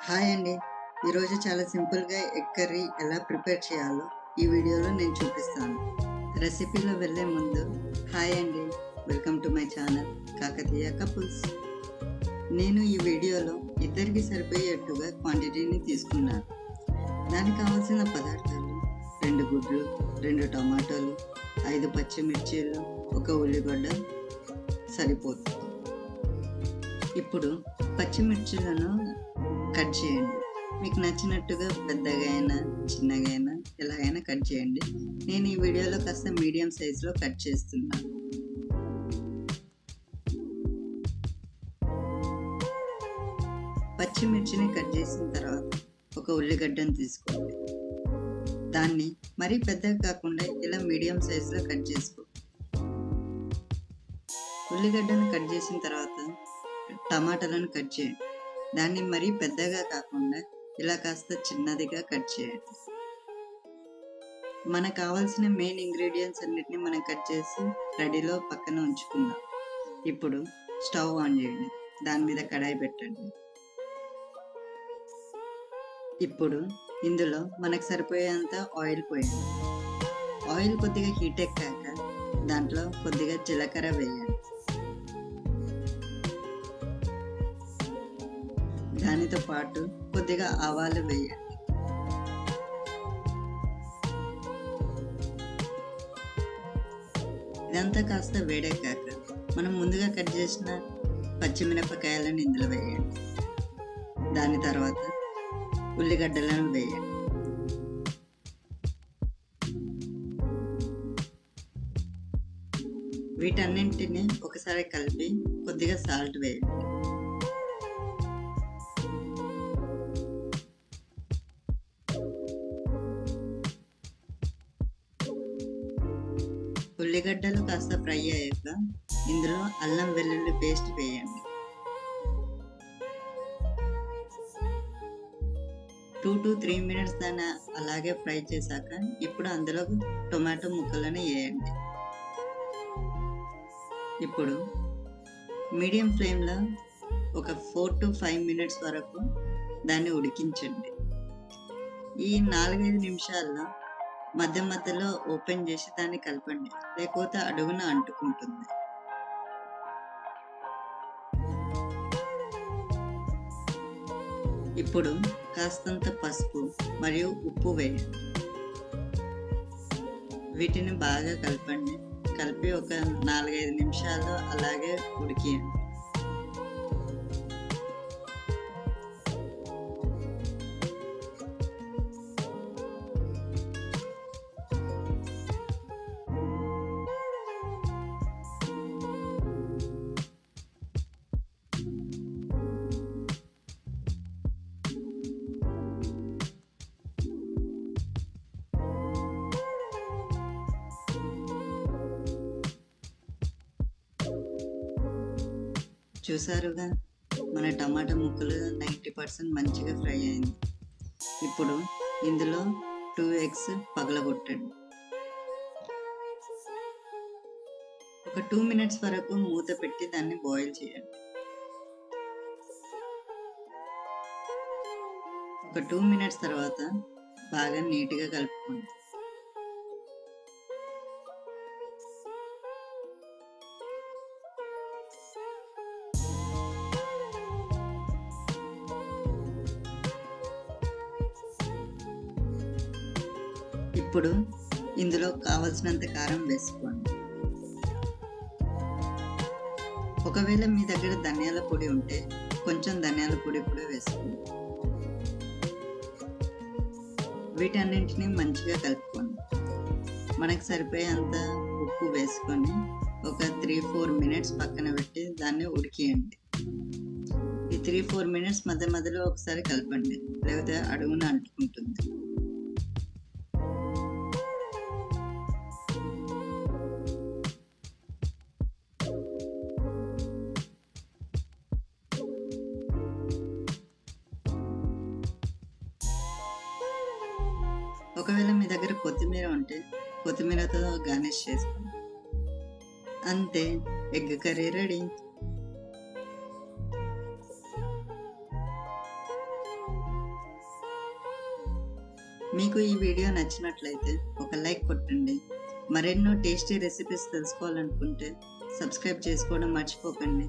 Hi అండి. ఈరోజు చాలా సింపుల్‌గా ఎగ్ కర్రీ ఎలా ప్రిపేర్ చేయాలో ఈ వీడియోలో నేను చూపిస్తాను. రెసిపీలో వెళ్ళే ముందు హాయ్ అండి. Welcome to my channel Kakatiya couples. నేను ఈ వీడియోలో ఇద్దరికి సరిపోయేట్టుగా క్వాంటిటీని తీసుకున్నాను. దానికి కావాల్సిన పదార్థాలు 2 గుడ్లు, 2 టమాటాలు, 5 పచ్చిమిర్చీలు, 1 ఉల్లిగడ్డ సరిపోతుంది. ఇప్పుడు పచ్చిమిర్చిలను కట్ చేయండి. మీకు నచ్చినట్టుగా పెద్దగా అయినా చిన్నగా అయినా ఎలాగైనా కట్ చేయండి. నేను ఈ వీడియోలో కాస్త మీడియం సైజులో కట్ చేస్తున్నాను. పచ్చిమిర్చిని కట్ చేసిన తర్వాత ఒక ఉల్లిగడ్డను తీసుకోండి. దాన్ని మరీ పెద్దగా కాకుండా ఇలా మీడియం సైజులో కట్ చేసుకో. ఉల్లిగడ్డను కట్ చేసిన తర్వాత టమాటాలను కట్ చేయండి. దాన్ని మరీ పెద్దగా కాకుండా ఇలా కాస్త చిన్నదిగా కట్ చేయండి. మనకు కావాల్సిన మెయిన్ ఇంగ్రీడియంట్స్ అన్నిటిని మనం కట్ చేసి రెడీలో పక్కన ఉంచుకుందాం. ఇప్పుడు స్టవ్ ఆన్ చేయండి. దాని మీద కడాయి పెట్టండి. ఇప్పుడు ఇందులో మనకు సరిపోయేంత ఆయిల్ పోయండి. ఆయిల్ కొద్దిగా హీట్ ఎక్కాక దాంట్లో కొద్దిగా జీలకర్ర వేయండి. దానితో పాటు కొద్దిగా ఆవాలు వేయండి. ఇదంతా కాస్త వేడెక్కాక మనం ముందుగా కట్ చేసిన పచ్చిమిరపకాయలను ఇందులో వేయండి. దాని తర్వాత ఉల్లిగడ్డలను వేయండి. వీటన్నింటిని ఒకసారి కలిపి కొద్దిగా సాల్ట్ వేయండి. ఉల్లిగడ్డలు కాస్త ఫ్రై అయ్యాక ఇందులో అల్లం వెల్లుల్లి పేస్ట్ వేయండి. 2 to 3 మినిట్స్ దాన్ని అలాగే ఫ్రై చేశాక ఇప్పుడు అందులో టొమాటో ముక్కలను వేయండి. ఇప్పుడు మీడియం ఫ్లేమ్లో ఒక 4 to 5 మినిట్స్ వరకు దాన్ని ఉడికించండి. ఈ 4-5 నిమిషాల్లో మధ్య మధ్యలో ఓపెన్ చేసి దాన్ని కలపండి, లేకపోతే అడుగున అంటుకుంటుంది. ఇప్పుడు కాస్తంత పసుపు మరియు ఉప్పు వేయండి. వీటిని బాగా కలపండి. కలిపి ఒక 4-5 నిమిషాలు అలాగే ఉడికియండి. చూసారుగా, మన టమాటా ముక్కలు 90% మంచిగా ఫ్రై అయింది. ఇప్పుడు ఇందులో 2 ఎగ్స్ పగలగొట్టండి. ఒక 2 మినిట్స్ వరకు మూత పెట్టి దాన్ని బాయిల్ చేయండి. ఒక 2 మినిట్స్ తర్వాత బాగా నీట్గా కలుపుకోండి. ఇప్పుడు ఇందులో కావలసినంత కారం వేసుకోండి. ఒకవేళ మీ దగ్గర ధనియాల పొడి ఉంటే కొంచెం ధనియాల పొడి కూడా వేసుకోండి. వీటన్నింటినీ మంచిగా కలుపుకోండి. మనకు సరిపోయేంత ఉప్పు వేసుకొని ఒక 3-4 మినిట్స్ పక్కన పెట్టి దాన్ని ఉడికియండి. ఈ 3-4 మినిట్స్ మధ్య మధ్యలో ఒకసారి కలపండి, లేకపోతే అడుగున అంటుకుంటుంది. ఒకవేళ మీ దగ్గర కొత్తిమీర ఉంటే కొత్తిమీరతో గార్నిష్ చేసుకోండి. అంతే, ఎగ్ కర్రీ రెడీ. మీకు ఈ వీడియో నచ్చినట్లయితే ఒక లైక్ కొట్టండి. మరెన్నో టేస్టీ రెసిపీస్ తెలుసుకోవాలనుకుంటే సబ్స్క్రైబ్ చేసుకోవడం మర్చిపోకండి.